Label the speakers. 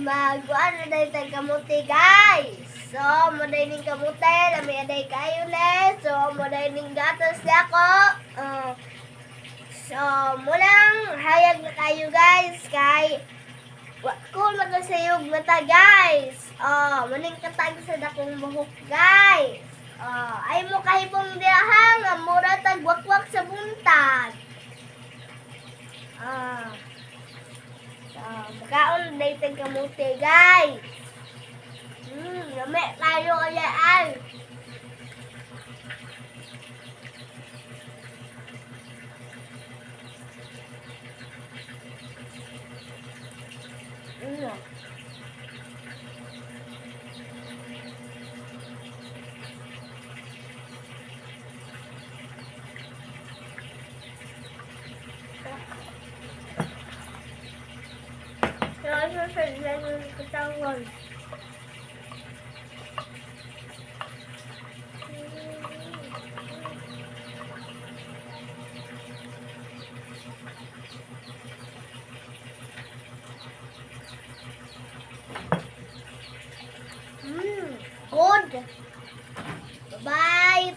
Speaker 1: Magkuan na dahil tayong kamuti, guys. So, moday ning kamuti, lami aday kayo le. So, moday ning gatas na ako. So, mulang hayag na kayo, guys. Kay, cool magasayog mata, guys. Maning katag sa dakong buhok, guys. Ay mo kahibong dihang, mura tagwakwak sa buntag. Magkaon na itong kamuti, guys. Lami tayo kayaan. Sa katawan. Good. Bye.